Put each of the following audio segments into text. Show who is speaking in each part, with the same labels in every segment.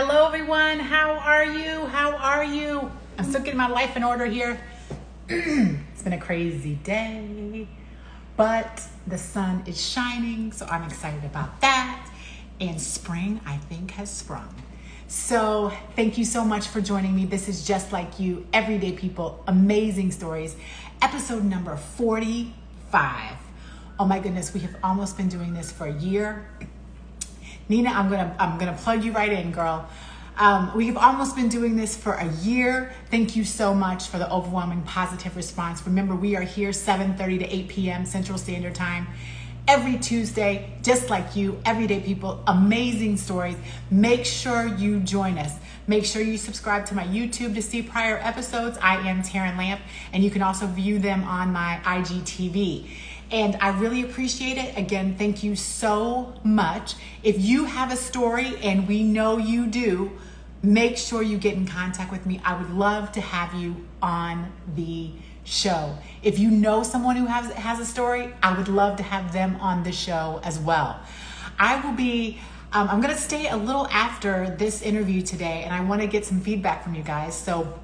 Speaker 1: Hello, everyone. How are you? How are you? I'm still getting my life in order here. It's been a crazy day, but the sun is shining, so I'm excited about that. And spring, I think, has sprung. So thank you so much for joining me. This is Just Like You, Everyday People, Amazing Stories, episode number 45. Oh my goodness, we have almost been doing this for a year. Nina, I'm gonna plug you right in, girl. We have almost been doing this for a year. Thank you so much for the overwhelming positive response. Remember, we are here 7:30 to 8 p.m. Central Standard Time every Tuesday, just like you, everyday people, amazing stories. Make sure you join us. Make sure you subscribe to my YouTube to see prior episodes. I am Taryn Lamp, and you can also view them on my IGTV. And I really appreciate it. Again, thank you so much. If you have a story, and we know you do, make sure you get in contact with me. I would love to have you on the show. If you know someone who has a story, I would love to have them on the show as well. I will be, I'm gonna stay a little after this interview today, and I wanna get some feedback from you guys. So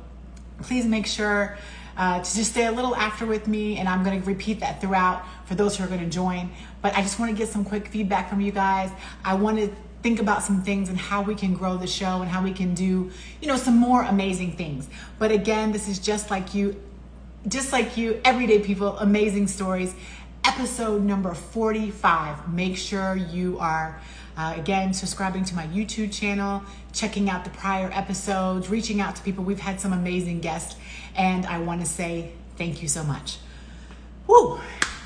Speaker 1: please make sure to just stay a little after with me, and I'm going to repeat that throughout for those who are going to join. But I just want to get some quick feedback from you guys. I want to think about some things and how we can grow the show and how we can do, some more amazing things. But again, this is Just Like You, everyday people, amazing stories, episode number 45. Make sure you are again subscribing to my YouTube channel, checking out the prior episodes, reaching out to people. We've had some amazing guests, and I want to say thank you so much. Woo!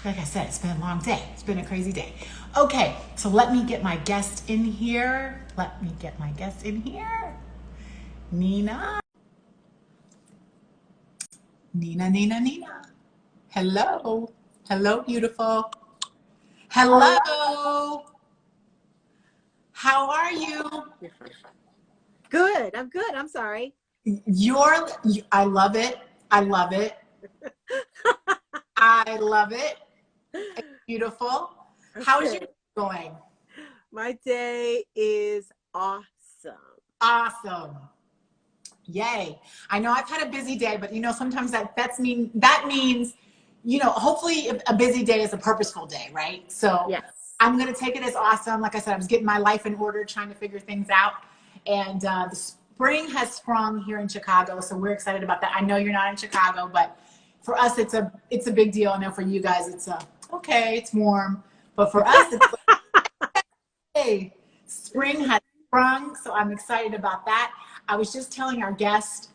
Speaker 1: Like I said, it's been a long day. It's been a crazy day. Okay, so let me get my guest in here. Nina. Nina. Hello. Hello, beautiful. Hello. How are you?
Speaker 2: Good. I'm good. I'm sorry.
Speaker 1: I love it. I love it. I love it. It's beautiful. How's your day going?
Speaker 2: My day is awesome.
Speaker 1: Awesome. Yay. I know I've had a busy day, but sometimes that means, hopefully a busy day is a purposeful day, right? So
Speaker 2: yes.
Speaker 1: I'm going to take it as awesome. Like I said, I was getting my life in order, trying to figure things out. And the spring has sprung here in Chicago, so we're excited about that. I know you're not in Chicago, but for us, it's a big deal. I know for you guys, it's okay, it's warm. But for us, it's like, hey, spring has sprung, so I'm excited about that. I was just telling our guest,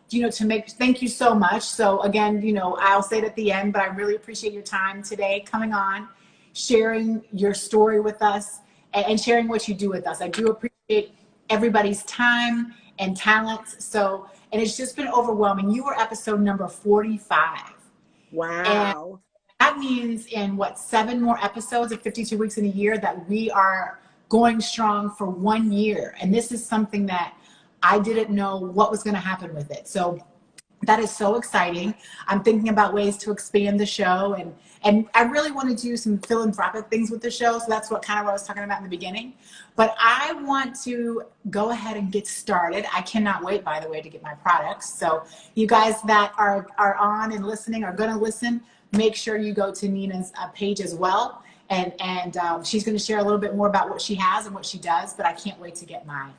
Speaker 1: thank you so much. So again, I'll say it at the end, but I really appreciate your time today coming on, sharing your story with us, and sharing what you do with us. I do appreciate everybody's time and talents. So, and it's just been overwhelming. You were episode number 45.
Speaker 2: Wow.
Speaker 1: And that means in 7 more episodes of 52 weeks in a year that we are going strong for 1 year. And this is something that I didn't know what was going to happen with it. So that is so exciting. I'm thinking about ways to expand the show, and I really want to do some philanthropic things with the show. So that's what I was talking about in the beginning. But I want to go ahead and get started. I cannot wait, by the way, to get my products. So you guys that are on and listening, are going to listen, make sure you go to Nina's page as well. And she's going to share a little bit more about what she has and what she does. But I can't wait to get my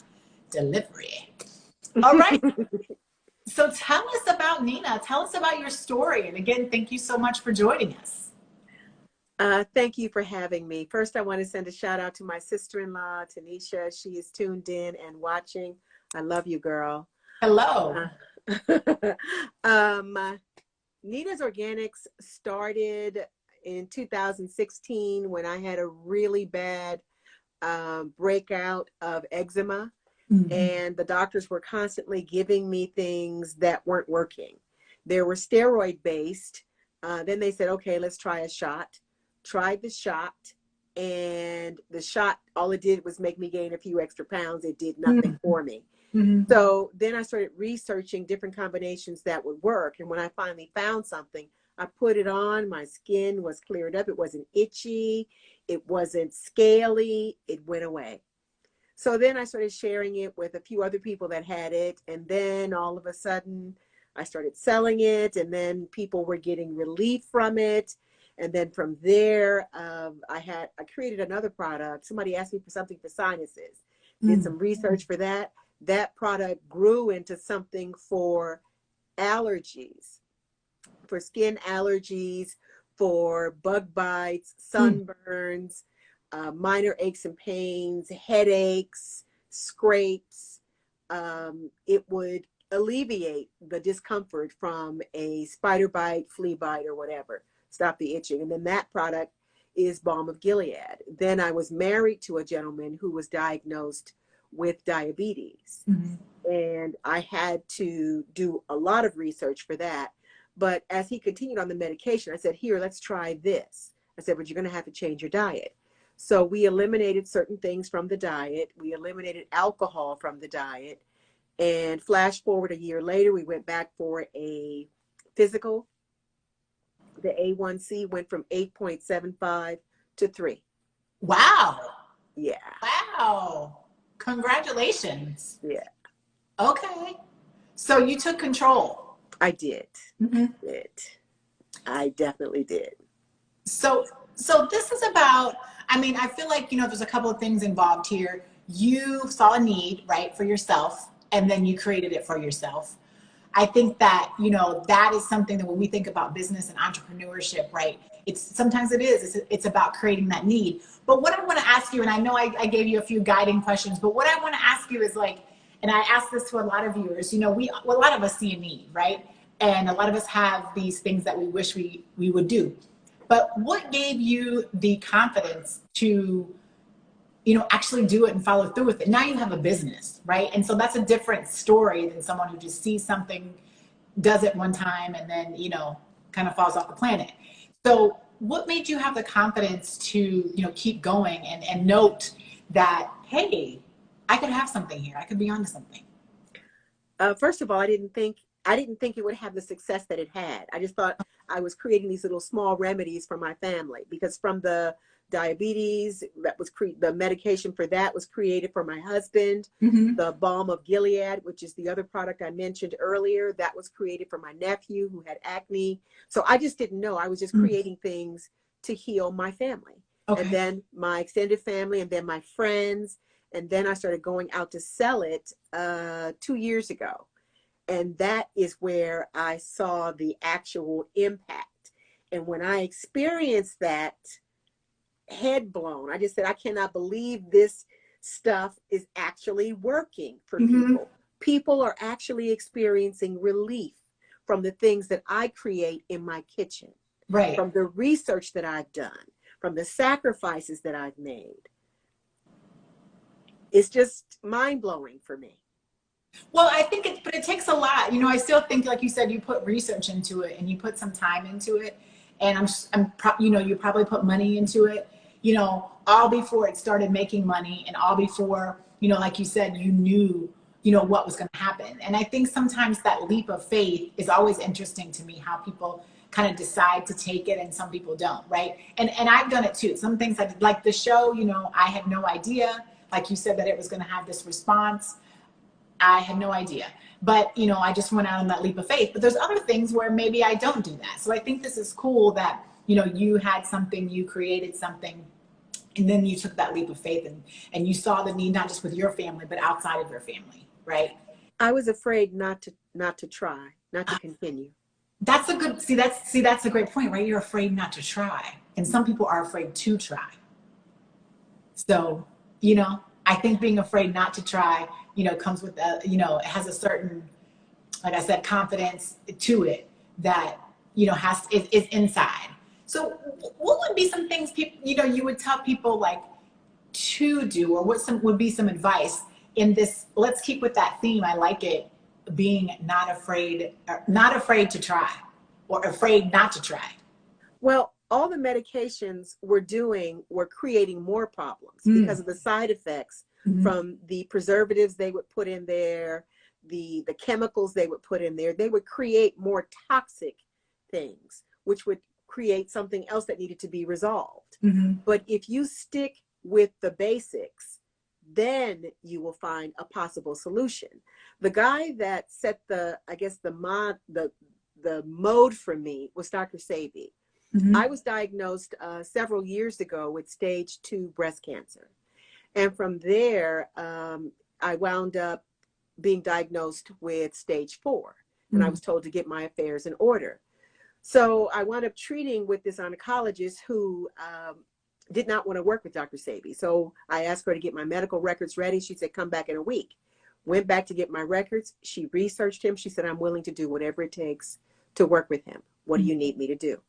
Speaker 1: delivery. All right. So tell us about Nina. Tell us about your story. And again, thank you so much for joining us.
Speaker 2: Thank you for having me. First, I want to send a shout out to my sister-in-law, Tanisha. She is tuned in and watching. I love you, girl.
Speaker 1: Hello.
Speaker 2: Nina's Organics started in 2016 when I had a really bad breakout of eczema. Mm-hmm. And the doctors were constantly giving me things that weren't working. They were steroid based. Then they said, okay, let's try a shot. Tried the shot, and the shot, all it did was make me gain a few extra pounds. It did nothing for me. Mm-hmm. So then I started researching different combinations that would work. And when I finally found something, I put it on. My skin was cleared up. It wasn't itchy. It wasn't scaly. It went away. So then I started sharing it with a few other people that had it. And then all of a sudden I started selling it, and then people were getting relief from it. And then from there, I created another product. Somebody asked me for something for sinuses, did some research for that. That product grew into something for allergies, for skin allergies, for bug bites, sunburns, minor aches and pains, headaches, scrapes. It would alleviate the discomfort from a spider bite, flea bite, or whatever, stop the itching. And then that product is Balm of Gilead. Then I was married to a gentleman who was diagnosed with diabetes. And I had to do a lot of research for that. But as he continued on the medication, I said, here, let's try this. I said, but you're going to have to change your diet. So we eliminated certain things from the diet. We eliminated alcohol from the diet. And flash forward a year later, we went back for a physical. The A1C went from 8.75 to 3.
Speaker 1: Wow.
Speaker 2: Yeah.
Speaker 1: Wow. Congratulations.
Speaker 2: Yeah.
Speaker 1: Okay. So you took control.
Speaker 2: I did. I definitely did.
Speaker 1: So this is about, I mean, I feel like, there's a couple of things involved here. You saw a need, right, for yourself, and then you created it for yourself. I think that, that is something that when we think about business and entrepreneurship, right, sometimes it's about creating that need. But what I want to ask you, and I know I gave you a few guiding questions, but what I want to ask you is and I ask this to a lot of viewers, a lot of us see a need, right? And a lot of us have these things that we wish we would do. But what gave you the confidence to, actually do it and follow through with it? Now you have a business, right? And so that's a different story than someone who just sees something, does it one time, and then, kind of falls off the planet. So what made you have the confidence to, keep going and note that, hey, I could have something here. I could be onto something.
Speaker 2: First of all, I didn't think it would have the success that it had. I just thought I was creating these little small remedies for my family, because from the diabetes, the medication for that was created for my husband. The Balm of Gilead, which is the other product I mentioned earlier, that was created for my nephew who had acne. So I just didn't know. I was just creating things to heal my family. Okay. And then my extended family, and then my friends. And then I started going out to sell it 2 years ago. And that is where I saw the actual impact. And when I experienced that, head blown, I just said, I cannot believe this stuff is actually working for people. People are actually experiencing relief from the things that I create in my kitchen, right? From the research that I've done, from the sacrifices that I've made. It's just mind-blowing for me.
Speaker 1: Well, I think but it takes a lot. I still think, like you said, you put research into it and you put some time into it, and you probably put money into it, all before it started making money, and all before, like you said, you knew, what was going to happen. And I think sometimes that leap of faith is always interesting to me, how people kind of decide to take it and some people don't, right? And I've done it too. Some things I did, like the show, I had no idea, like you said, that it was going to have this response. I had no idea. But, I just went out on that leap of faith. But there's other things where maybe I don't do that. So I think this is cool that, you had something, you created something, and then you took that leap of faith and you saw the need, not just with your family, but outside of your family, right?
Speaker 2: I was afraid not to try, not to continue.
Speaker 1: That's a good, that's a great point, right? You're afraid not to try. And some people are afraid to try. So, I think being afraid not to try, comes with, it has a certain, like I said, confidence to it that, is inside. So what would be some things people, you would tell people to do, or what would be some advice in this? Let's keep with that theme. I like it, being not afraid to try, or afraid not to try.
Speaker 2: Well, all the medications were creating more problems because of the side effects from the preservatives they would put in there, the chemicals they would put in there. They would create more toxic things, which would create something else that needed to be resolved. But if you stick with the basics, then you will find a possible solution. The guy that set the, I guess the mode for me was Dr. Sebi.
Speaker 1: Mm-hmm.
Speaker 2: I was diagnosed several years ago with stage 2 breast cancer. And from there, I wound up being diagnosed with stage 4. And I was told to get my affairs in order. So I wound up treating with this oncologist who did not want to work with Dr. Sebi. So I asked her to get my medical records ready. She said, come back in a week. Went back to get my records. She researched him. She said, I'm willing to do whatever it takes to work with him. What do you need me to do?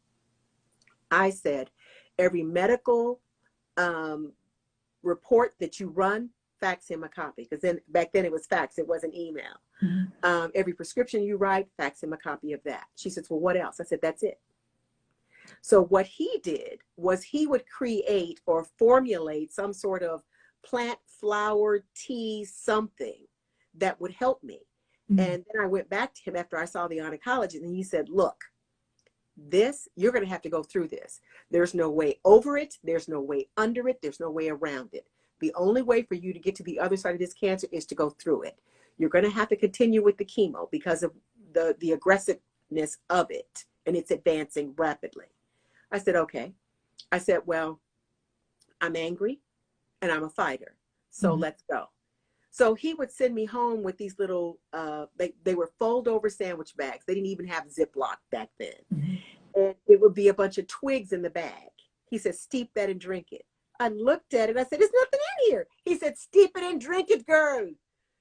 Speaker 2: I said, every medical report that you run, fax him a copy. Because then back then it was fax, it wasn't email. Mm-hmm. Every prescription you write, fax him a copy of that. She says, well, what else? I said, that's it. So what he did was he would create or formulate some sort of plant, flower, tea, something that would help me. Mm-hmm. And then I went back to him after I saw the oncologist, and he said, look, this, you're going to have to go through this. There's no way over it. There's no way under it. There's no way around it. The only way for you to get to the other side of this cancer is to go through it. You're going to have to continue with the chemo because of the aggressiveness of it, and it's advancing rapidly. I said, okay. I said, well, I'm angry and I'm a fighter. So let's go. So he would send me home with these little, they were fold over sandwich bags. They didn't even have Ziploc back then. Mm-hmm. And it would be a bunch of twigs in the bag. He said, steep that and drink it. I looked at it. I said, there's nothing in here. He said, steep it and drink it, girl.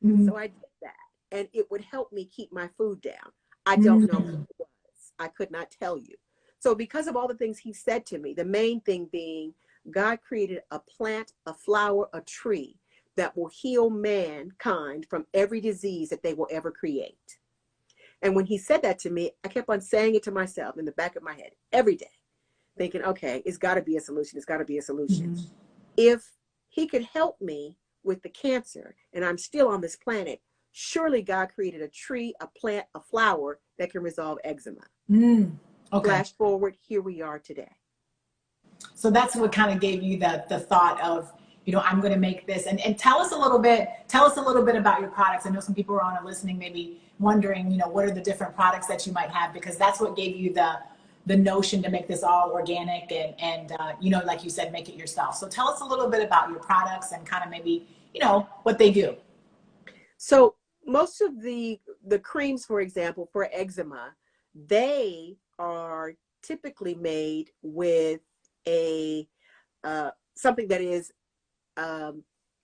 Speaker 2: Mm-hmm. So I did that. And it would help me keep my food down. I don't know what it was. I could not tell you. So because of all the things he said to me, the main thing being God created a plant, a flower, a tree that will heal mankind from every disease that they will ever create. And when he said that to me, I kept on saying it to myself in the back of my head every day, thinking, okay, it's got to be a solution. It's got to be a solution. Mm-hmm. If he could help me with the cancer and I'm still on this planet, surely God created a tree, a plant, a flower that can resolve eczema. Okay. Flash forward, here we are today.
Speaker 1: So that's what kind of gave you the thought of, you know, I'm going to make this. And tell us a little bit about your products. I know some people are on and listening, maybe wondering, you know, what are the different products that you might have, because that's what gave you the notion to make this all organic and you know, like you said, make it yourself. So tell us a little bit about your products and kind of maybe, you know, what they do.
Speaker 2: So most of the creams, for example, for eczema, they are typically made with a something that is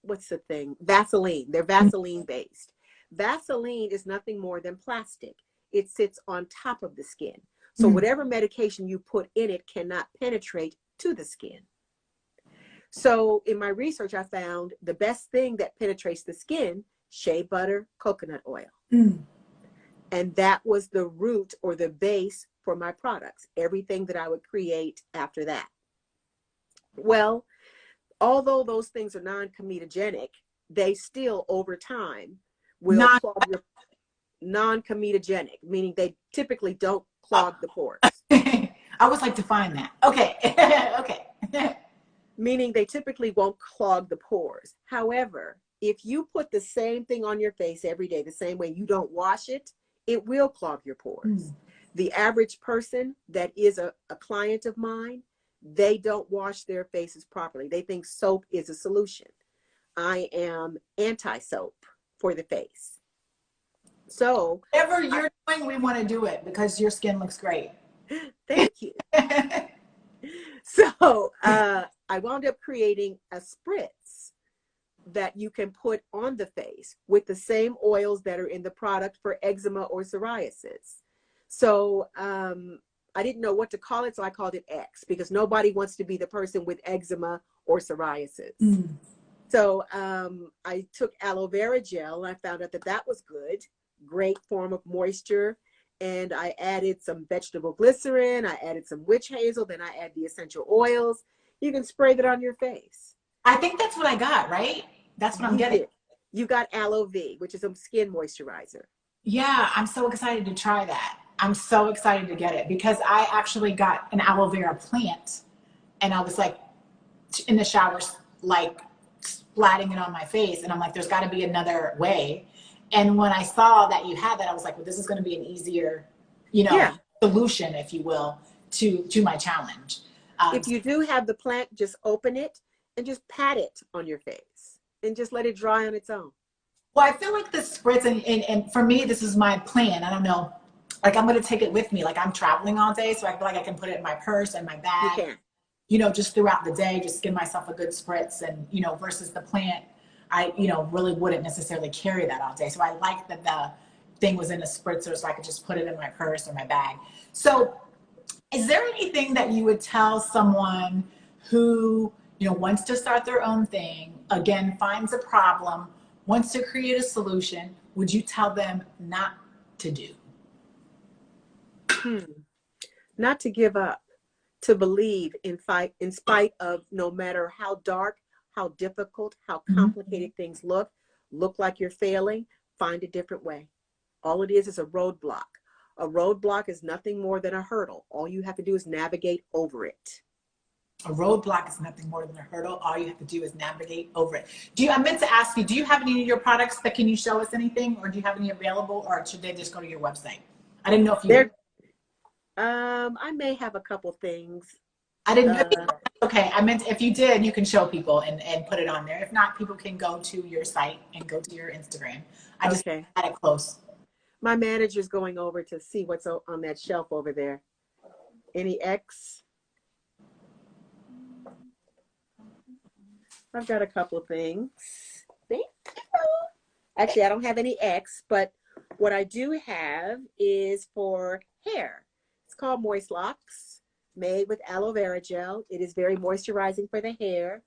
Speaker 2: what's the thing? Vaseline. They're Vaseline based. Vaseline is nothing more than plastic. It sits on top of the skin. So whatever medication you put in it cannot penetrate to the skin. So in my research, I found the best thing that penetrates the skin, shea butter, coconut oil. And that was the root or the base for my products, everything that I would create after that. Well, although those things are non-comedogenic, they still over time will clog your non-comedogenic, meaning they typically don't clog the pores.
Speaker 1: I always like to find that. Okay. Okay.
Speaker 2: Meaning they typically won't clog the pores. However, if you put the same thing on your face every day, the same way you don't wash it, it will clog your pores. The average person that is a client of mine, they don't wash their faces properly. They think soap is a solution. I am anti-soap for the face. So
Speaker 1: whatever you're doing, we want to do it because your skin looks great.
Speaker 2: Thank you. So I wound up creating a spritz that you can put on the face with the same oils that are in the product for eczema or psoriasis. So I didn't know what to call it, so I called it X, because nobody wants to be the person with eczema or psoriasis. So I took aloe vera gel, and I found out that that was good, great form of moisture. And I added some vegetable glycerin, I added some witch hazel, then I add the essential oils. You can spray that on your face.
Speaker 1: I think that's what I got, right? That's what I'm getting.
Speaker 2: You got Aloe V, which is a skin moisturizer.
Speaker 1: Yeah, I'm so excited to try that. I'm so excited to get it because I actually got an aloe vera plant and I was like in the showers, like splatting it on my face. And I'm like, there's got to be another way. And when I saw that you had that, I was like, well, this is going to be an easier,
Speaker 2: Yeah.
Speaker 1: solution, if you will, to my challenge.
Speaker 2: If you do have the plant, just open it and just pat it on your face and just let it dry on its own.
Speaker 1: Well, I feel like the spritz, and for me, this is my plan. I don't know. Like, I'm going to take it with me. Like, I'm traveling all day, so I feel like I can put it in my purse and my
Speaker 2: You
Speaker 1: bag,
Speaker 2: can.
Speaker 1: just throughout the day, just give myself a good spritz. And, versus the plant, I, really wouldn't necessarily carry that all day. So I like that the thing was in a spritzer so I could just put it in my purse or my bag. So is there anything that you would tell someone who, wants to start their own thing, again, finds a problem, wants to create a solution, would you tell them not to do?
Speaker 2: Not to give up, to believe in spite of no matter how dark, how difficult, how complicated things look like you're failing, find a different way. All it is a roadblock. A roadblock is nothing more than a hurdle. All you have to do is navigate over it.
Speaker 1: A roadblock is nothing more than a hurdle. All you have to do is navigate over it. I meant to ask you, do you have any of your products that can you show us anything, or do you have any available, or should they just go to your website? I didn't know if you.
Speaker 2: I may have a couple things.
Speaker 1: I didn't. Okay, I meant if you did, you can show people and put it on there. If not, people can go to your site and go to your Instagram. I just had it close.
Speaker 2: My manager's going over to see what's on that shelf over there. Any X? I've got a couple of things. Thank you. Actually, I don't have any X, but what I do have is for hair. It's called Moist Locks, made with aloe vera gel. It is very moisturizing for the hair.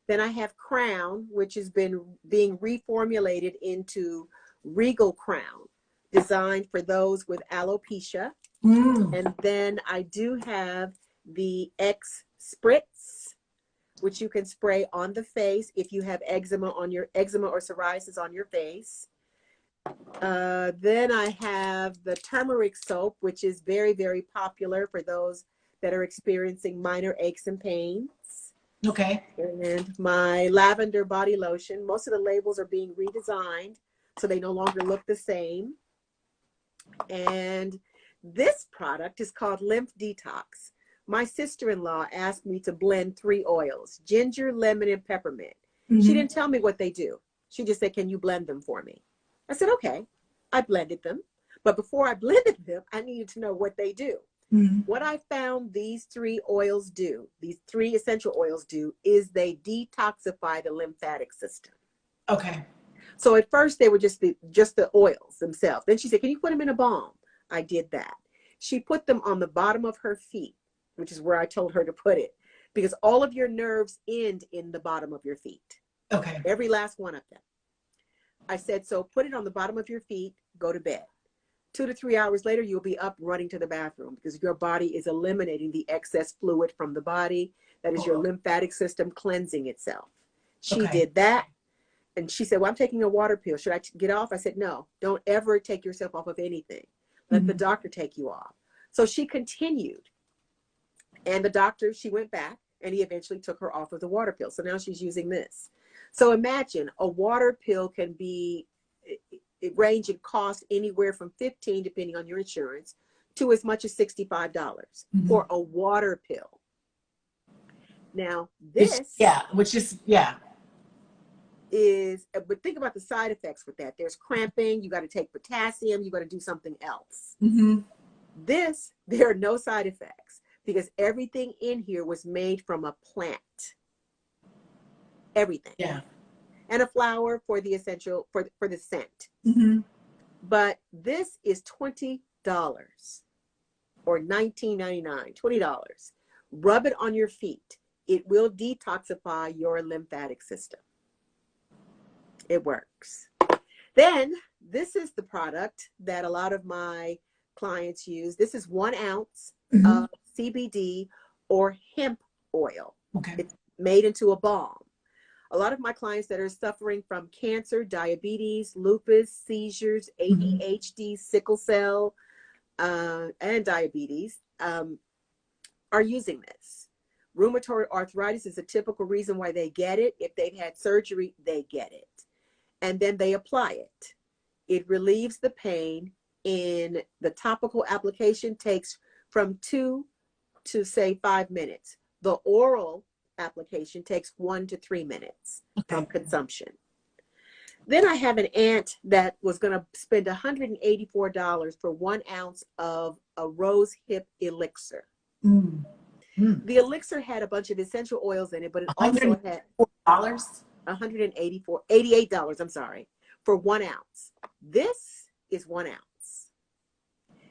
Speaker 2: Then I have Crown, which has been being reformulated into Regal Crown, designed for those with alopecia. And then I do have the X Spritz, which you can spray on the face if you have eczema or psoriasis on your face. Then I have the turmeric soap, which is very, very popular for those that are experiencing minor aches and pains.
Speaker 1: Okay.
Speaker 2: And my lavender body lotion. Most of the labels are being redesigned, so they no longer look the same. And this product is called Lymph Detox. My sister-in-law asked me to blend 3 oils, ginger, lemon, and peppermint. She didn't tell me what they do. She just said, can you blend them for me? I said, okay. I blended them. But before I blended them, I needed to know what they do. What I found these 3 oils do, these 3 essential oils do, is they detoxify the lymphatic system.
Speaker 1: Okay.
Speaker 2: So at first they were just the oils themselves. Then she said, can you put them in a balm? I did that. She put them on the bottom of her feet, which is where I told her to put it, because all of your nerves end in the bottom of your feet.
Speaker 1: Okay.
Speaker 2: Every last one of them. I said, so put it on the bottom of your feet, go to bed. 2 to 3 hours later, you'll be up running to the bathroom because your body is eliminating the excess fluid from the body. That is your lymphatic system cleansing itself. She did that. And she said, well, I'm taking a water pill. Should I get off? I said, no, don't ever take yourself off of anything. Let the doctor take you off. So she continued. And the doctor, she went back and he eventually took her off of the water pill. So now she's using this. So imagine a water pill can be, it range in cost anywhere from $15, depending on your insurance, to as much as $65 for a water pill. Now this is, but think about the side effects with that. There's cramping, you got to take potassium, you got to do something else. This, there are no side effects because everything in here was made from a plant. Everything.
Speaker 1: Yeah. And
Speaker 2: a flower for the essential, for the scent. But this is $20 or $19.99, $20. Rub it on your feet. It will detoxify your lymphatic system. It works. Then this is the product that a lot of my clients use. This is 1 ounce of CBD or hemp oil.
Speaker 1: Okay.
Speaker 2: It's made into a balm. A lot of my clients that are suffering from cancer, diabetes, lupus, seizures, ADHD, sickle cell, and diabetes are using this. Rheumatoid arthritis is a typical reason why they get it. If they've had surgery, they get it. And then they apply it. It relieves the pain. In the topical application takes from 2 to say 5 minutes. The oral application takes 1 to 3 minutes from consumption. Then I have an aunt that was going to spend $184 for 1 ounce of a rose hip elixir. Mm. Mm. The elixir had a bunch of essential oils in it, but it also had $88, I'm sorry, for 1 ounce. This is 1 ounce.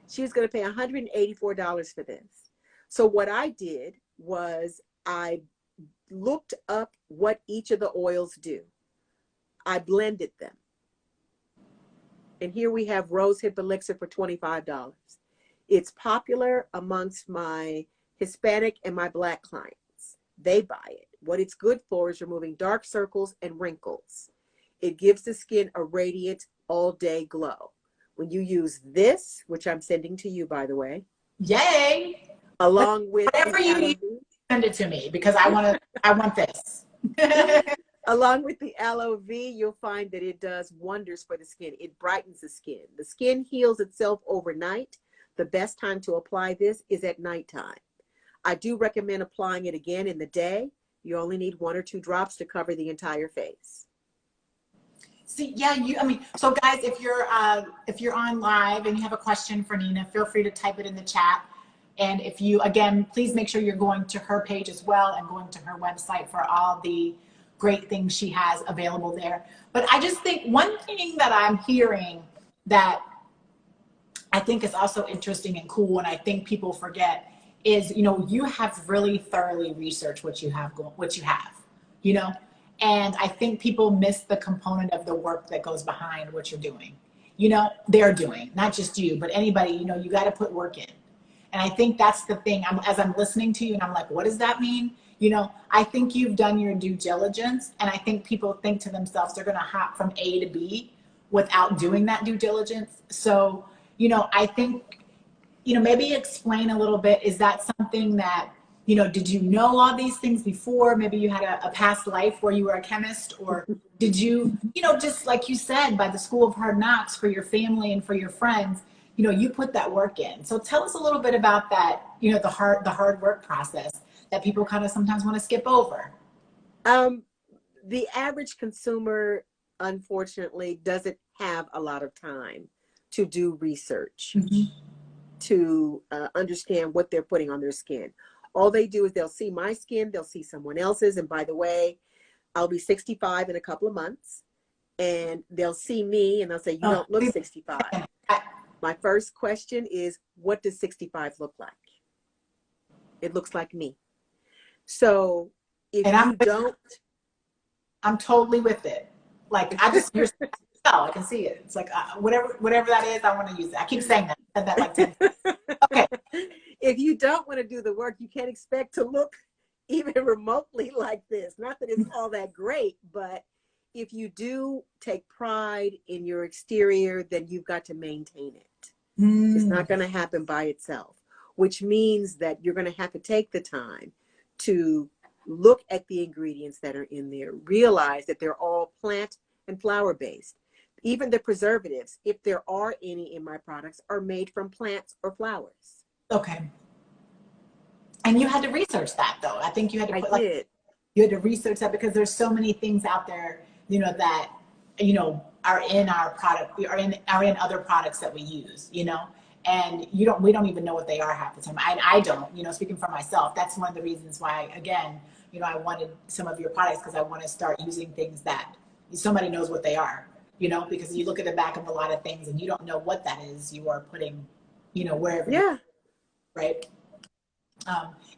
Speaker 2: She was going to pay $184 for this. So what I did was I looked up what each of the oils do. I blended them. And here we have Rose Hip Elixir for $25. It's popular amongst my Hispanic and my Black clients. They buy it. What it's good for is removing dark circles and wrinkles. It gives the skin a radiant all-day glow. When you use this, which I'm sending to you, by the way.
Speaker 1: Yay!
Speaker 2: Along with
Speaker 1: whatever you need, send it to me because I want this.
Speaker 2: Along with the Aloe V, you'll find that it does wonders for the skin. It brightens the skin. The skin heals itself overnight. The best time to apply this is at nighttime. I do recommend applying it again in the day. You only need 1 or 2 drops to cover the entire face.
Speaker 1: See, yeah, so guys, if you're on live and you have a question for Nina, feel free to type it in the chat. And if you, again, please make sure you're going to her page as well and going to her website for all the great things she has available there. But I just think one thing that I'm hearing that I think is also interesting and cool, and I think people forget is, you have really thoroughly researched what you have, and I think people miss the component of the work that goes behind what you're doing. They're doing, not just you, but anybody, you got to put work in. And I think that's the thing. As I'm listening to you and I'm like, what does that mean? I think you've done your due diligence, and I think people think to themselves they're going to hop from A to B without doing that due diligence. So, I think, maybe explain a little bit, is that something that, did you know all these things before? Maybe you had a past life where you were a chemist, or did you, just like you said, by the school of hard knocks for your family and for your friends, you put that work in. So tell us a little bit about that, the hard work process that people kind of sometimes want to skip over.
Speaker 2: The average consumer, unfortunately, doesn't have a lot of time to do research, to understand what they're putting on their skin. All they do is they'll see my skin, they'll see someone else's. And by the way, I'll be 65 in a couple of months, and they'll see me and they'll say, you don't look 65. My first question is, what does 65 look like? It looks like me. So if
Speaker 1: I'm totally with it. Like I can see it. It's like whatever that is, I want to use it. I keep saying that. I said that like 10 times. Okay.
Speaker 2: If you don't want to do the work, you can't expect to look even remotely like this. Not that it's all that great, but if you do take pride in your exterior, then you've got to maintain it. It's not going to happen by itself, which means that you're going to have to take the time to look at the ingredients that are in there, realize that they're all plant and flower based. Even the preservatives, if there are any in my products, are made from plants or flowers.
Speaker 1: Okay. And you had to research that, though. I think you had to
Speaker 2: you
Speaker 1: had to research that, because there's so many things out there, that, are in our product, are in other products that we use, and we don't even know what they are half the time. I don't, speaking for myself, that's one of the reasons why, again, I wanted some of your products, because I want to start using things that somebody knows what they are, because you look at the back of a lot of things and you don't know what that is you are putting, wherever.
Speaker 2: Yeah.
Speaker 1: Right.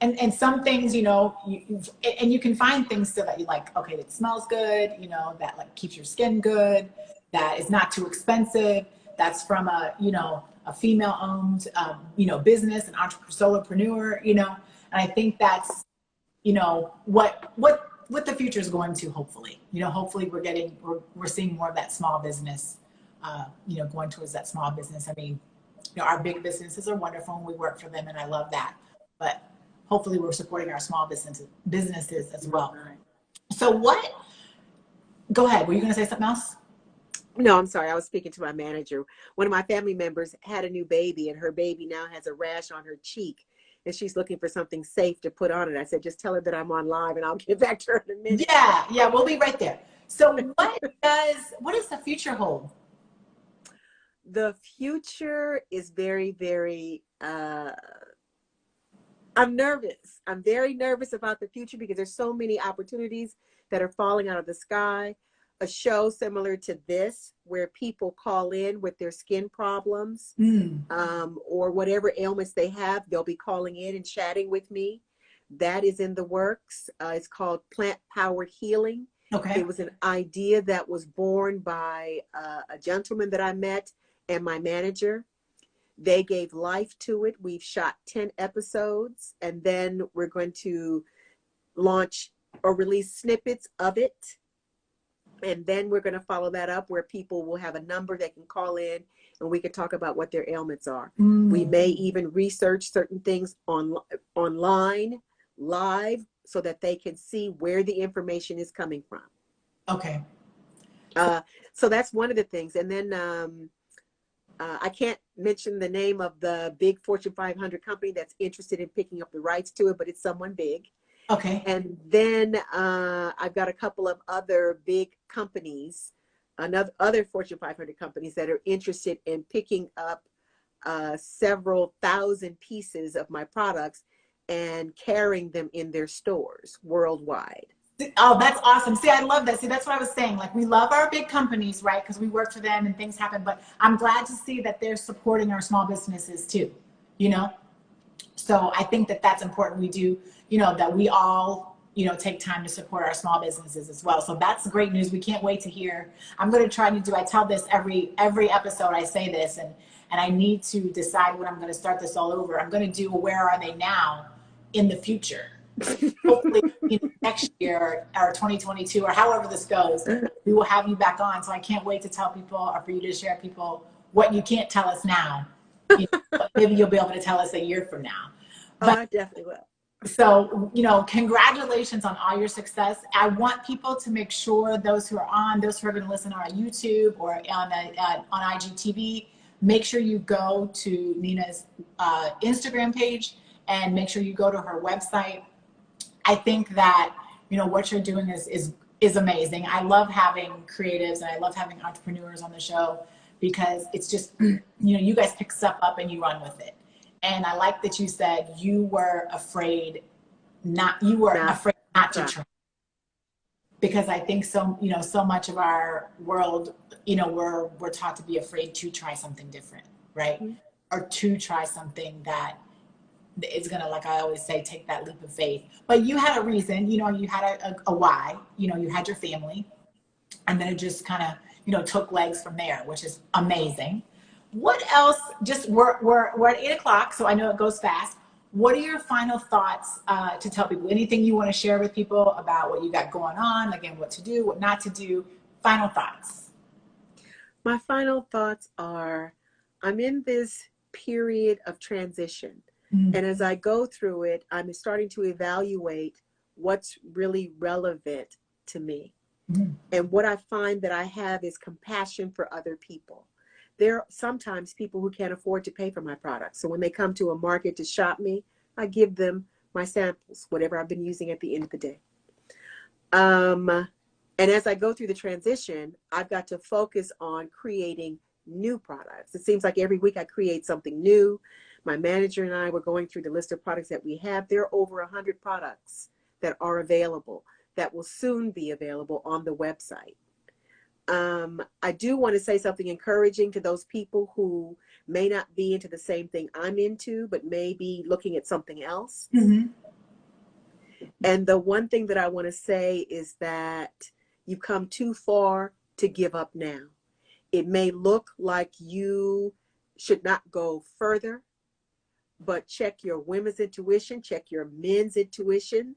Speaker 1: And some things, and you can find things still that you like, okay, that smells good, that like keeps your skin good, that is not too expensive, that's from a female owned, business, an solopreneur, and I think that's, what the future is going to, hopefully, hopefully we're seeing more of that small business, going towards that small business. I mean, our big businesses are wonderful and we work for them and I love that, but hopefully we're supporting our small businesses as well.
Speaker 2: Right.
Speaker 1: So go ahead. Were you going to say something else?
Speaker 2: No, I'm sorry. I was speaking to my manager. One of my family members had a new baby, and her baby now has a rash on her cheek, and she's looking for something safe to put on it. I said, just tell her that I'm on live, and I'll get back to her in a minute.
Speaker 1: Yeah, we'll be right there. So what does the future hold?
Speaker 2: The future is very, very, I'm nervous. I'm very nervous about the future because there's so many opportunities that are falling out of the sky. A show similar to this, where people call in with their skin problems, or whatever ailments they have, they'll be calling in and chatting with me. That is in the works. It's called Plant Powered Healing.
Speaker 1: Okay.
Speaker 2: It was an idea that was born by a gentleman that I met and my manager. They gave life to it. We've shot 10 episodes, and then we're going to launch or release snippets of it. And then we're going to follow that up where people will have a number they can call in, and we can talk about what their ailments are. We may even research certain things online, live, so that they can see where the information is coming from.
Speaker 1: Okay.
Speaker 2: So that's one of the things. And then I can't mention the name of the big Fortune 500 company that's interested in picking up the rights to it, but it's someone big.
Speaker 1: Okay.
Speaker 2: And then I've got a couple of other big companies, other Fortune 500 companies that are interested in picking up several thousand pieces of my products and carrying them in their stores worldwide.
Speaker 1: Oh, that's awesome. See, I love that. See, that's what I was saying. Like, we love our big companies, right? Because we work for them and things happen. But I'm glad to see that they're supporting our small businesses too, you know? So I think that that's important. We do, that we all, take time to support our small businesses as well. So that's great news. We can't wait to hear. I'm going to try to do, I tell this every episode, I say this, and I need to decide when I'm going to start this all over. I'm going to do Where Are They Now in the future. Hopefully next year or 2022 or however this goes, we will have you back on. So I can't wait to tell people or for you to share people what you can't tell us now. Maybe you'll be able to tell us a year from now. But,
Speaker 2: I definitely will.
Speaker 1: So, congratulations on all your success. I want people to make sure those who are going to listen on YouTube or on IGTV, make sure you go to Nina's Instagram page and make sure you go to her website. I think that, what you're doing is amazing. I love having creatives and I love having entrepreneurs on the show because it's just, you guys pick stuff up and you run with it. And I like that you said you were afraid not to try. Because I think so much of our world, we're taught to be afraid to try something different, right? Mm-hmm. Or to try something that is gonna, like I always say, take that leap of faith. But you had a reason, you had a why, you had your family, and then it just kind of, took legs from there, which is amazing. What else? Just we're at 8:00, so I know it goes fast. What are your final thoughts to tell people? Anything you want to share with people about what you got going on? Again, what to do, what not to do. Final thoughts.
Speaker 2: My final thoughts are, I'm in this period of transition. Mm-hmm. And as I go through it, I'm starting to evaluate what's really relevant to me. Mm-hmm. And what I find that I have is compassion for other people. There are sometimes people who can't afford to pay for my products. So when they come to a market to shop me, I give them my samples, whatever I've been using at the end of the day. And as I go through the transition, I've got to focus on creating new products. It seems like every week I create something new. My manager and I were going through the list of products that we have. There are over 100 products that are available that will soon be available on the website. I do want to say something encouraging to those people who may not be into the same thing I'm into, but may be looking at something else. Mm-hmm. And the one thing that I want to say is that you've come too far to give up now. It may look like you should not go further, but check your women's intuition, check your men's intuition.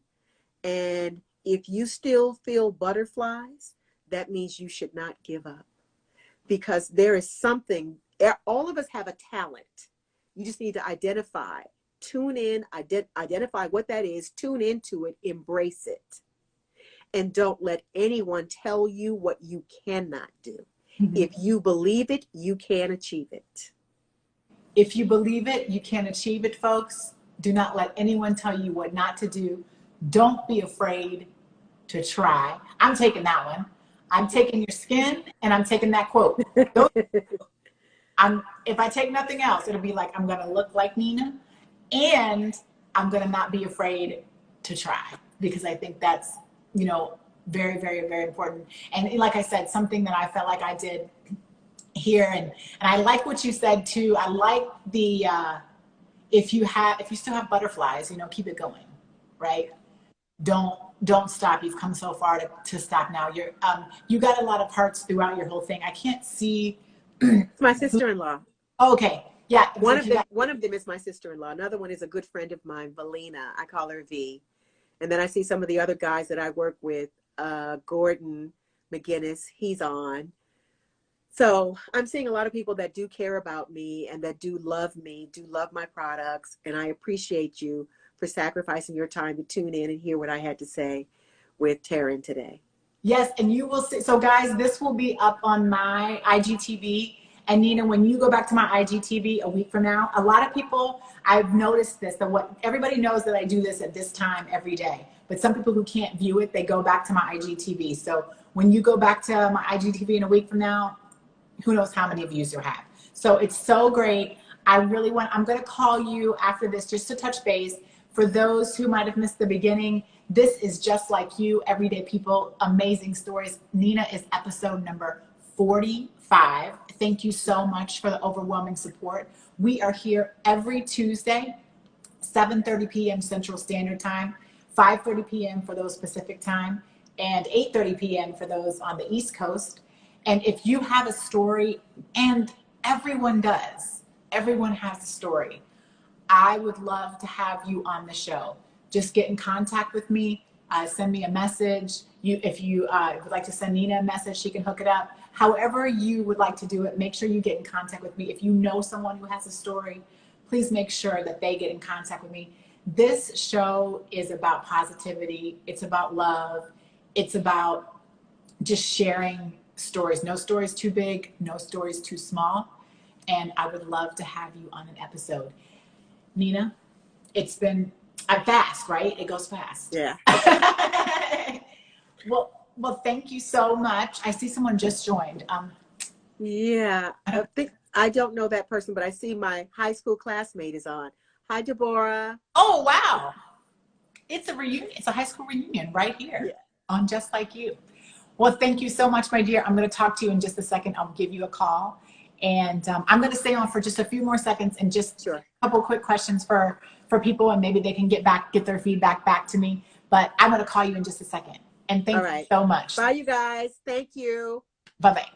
Speaker 2: And if you still feel butterflies, that means you should not give up, because there is something, all of us have a talent. You just need to identify tune in, identify what that is, tune into it, embrace it. And don't let anyone tell you what you cannot do.
Speaker 1: Mm-hmm.
Speaker 2: If you believe it, you can achieve it.
Speaker 1: If you believe it, you can achieve it, folks. Do not let anyone tell you what not to do. Don't be afraid to try. I'm taking that one. I'm taking your skin, and I'm taking that quote. If I take nothing else, it'll be like, I'm going to look like Nina, and I'm going to not be afraid to try, because I think that's, very, very, very important. And like I said, something that I felt like I did here, and I like what you said too. I like the, if you still have butterflies, keep it going, right? Don't stop. You've come so far to stop now. You got a lot of parts throughout your whole thing. I can't see.
Speaker 2: It's my sister-in-law.
Speaker 1: Okay. Yeah.
Speaker 2: One of them is my sister-in-law. Another one is a good friend of mine, Valina. I call her V. And then I see some of the other guys that I work with, Gordon McGinnis, he's on. So I'm seeing a lot of people that do care about me and that do love me, do love my products. And I appreciate you for sacrificing your time to tune in and hear what I had to say with Taryn today.
Speaker 1: Yes, and you will see. So guys, this will be up on my IGTV. And Nina, when you go back to my IGTV a week from now, a lot of people, I've noticed this, that everybody knows that I do this at this time every day. But some people who can't view it, they go back to my IGTV. So when you go back to my IGTV in a week from now, who knows how many views you'll have. So it's so great. I'm going to call you after this just to touch base. For those who might have missed the beginning, this is Just Like You, Everyday People, Amazing Stories. Nina is episode number 45. Thank you so much for the overwhelming support. We are here every Tuesday, 7:30 p.m. Central Standard Time, 5:30 p.m. for those Pacific Time, and 8:30 p.m. for those on the East Coast. And if you have a story, and everyone does, everyone has a story, I would love to have you on the show. Just get in contact with me. Send me a message. If you would like to send Nina a message, she can hook it up. However you would like to do it, make sure you get in contact with me. If you know someone who has a story, please make sure that they get in contact with me. This show is about positivity. It's about love. It's about just sharing stories. No stories too big, no stories too small. And I would love to have you on an episode. Nina, it's been fast, right? It goes fast.
Speaker 2: Yeah.
Speaker 1: Well, thank you so much. I see someone just joined.
Speaker 2: Yeah. I don't know that person, but I see my high school classmate is on. Hi, Deborah.
Speaker 1: Oh, wow. It's a reunion. It's a high school reunion right here on Just Like You. Well, thank you so much, my dear. I'm going to talk to you in just a second. I'll give you a call. And I'm going to stay on for just a few more seconds and just a couple quick questions for people, and maybe they can get their feedback back to me. But I'm going to call you in just a second. And thank you so much.
Speaker 2: Bye, you guys. Thank you.
Speaker 1: Bye-bye.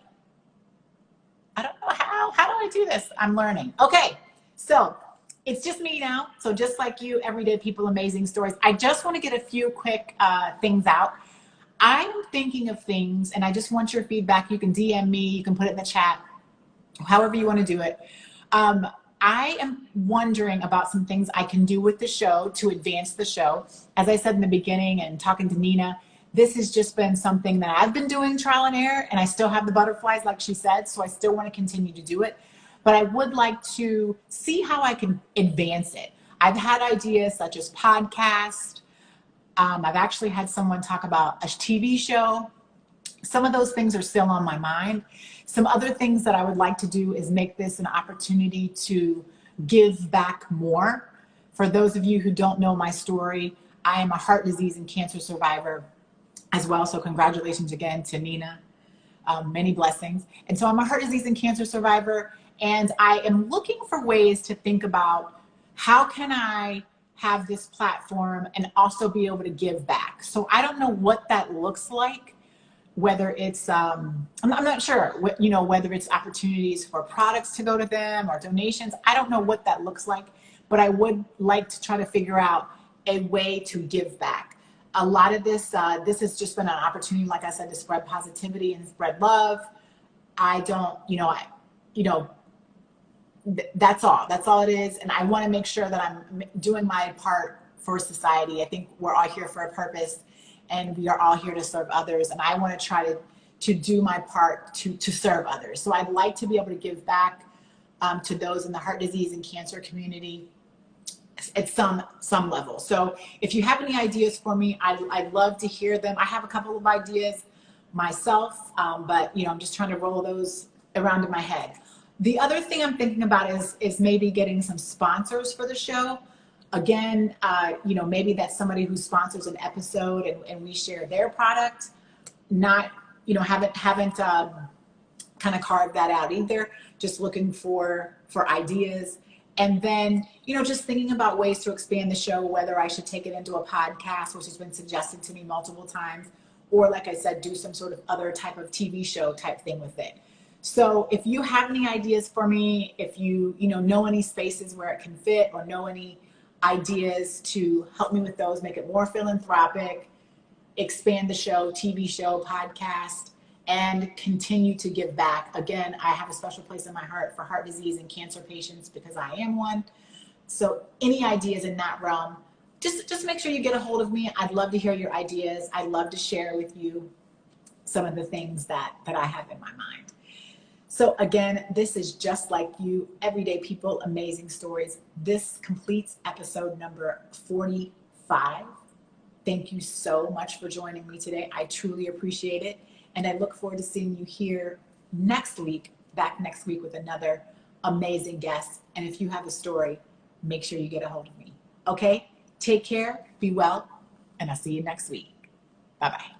Speaker 1: I don't know how do I do this? I'm learning. Okay, so it's just me now. So Just Like You, Everyday People, Amazing Stories. I just want to get a few quick things out. I'm thinking of things, and I just want your feedback. You can DM me. You can put it in the chat, however you want to do it. I am wondering about some things I can do with the show to advance the show. As I said in the beginning and talking to Nina, this has just been something that I've been doing trial and error, and I still have the butterflies, like she said, so I still want to continue to do it. But I would like to see how I can advance it. I've had ideas such as podcast. I've actually had someone talk about a TV show. Some of those things are still on my mind. Some other things that I would like to do is make this an opportunity to give back more. For those of you who don't know my story, I am a heart disease and cancer survivor as well. So congratulations again to Nina. Many blessings. And so I'm a heart disease and cancer survivor, and I am looking for ways to think about how can I have this platform and also be able to give back. So I don't know what that looks like. Whether it's, I'm not sure, whether it's opportunities for products to go to them or donations. I don't know what that looks like, but I would like to try to figure out a way to give back. A lot of this has just been an opportunity, like I said, to spread positivity and spread love. I don't, that's all. That's all it is. And I want to make sure that I'm doing my part for society. I think we're all here for a purpose, and we are all here to serve others. And I want to try to do my part to serve others. So I'd like to be able to give back to those in the heart disease and cancer community at some level. So if you have any ideas for me, I'd love to hear them. I have a couple of ideas myself, but I'm just trying to roll those around in my head. The other thing I'm thinking about is maybe getting some sponsors for the show. Again, maybe that's somebody who sponsors an episode and we share their product. Not, haven't kind of carved that out either. Just looking for ideas. And then, just thinking about ways to expand the show, whether I should take it into a podcast, which has been suggested to me multiple times, or like I said, do some sort of other type of TV show type thing with it. So if you have any ideas for me, if you know any spaces where it can fit, or know any ideas to help me with those, make it more philanthropic, expand the show, TV show, podcast, and continue to give back. Again, I have a special place in my heart for heart disease and cancer patients because I am one. So any ideas in that realm, just make sure you get a hold of me. I'd love to hear your ideas. I'd love to share with you some of the things that I have in my mind. So again, this is Just Like You, Everyday People, Amazing Stories. This completes episode number 45. Thank you so much for joining me today. I truly appreciate it. And I look forward to seeing you here back next week with another amazing guest. And if you have a story, make sure you get a hold of me. Okay? Take care, be well, and I'll see you next week. Bye-bye.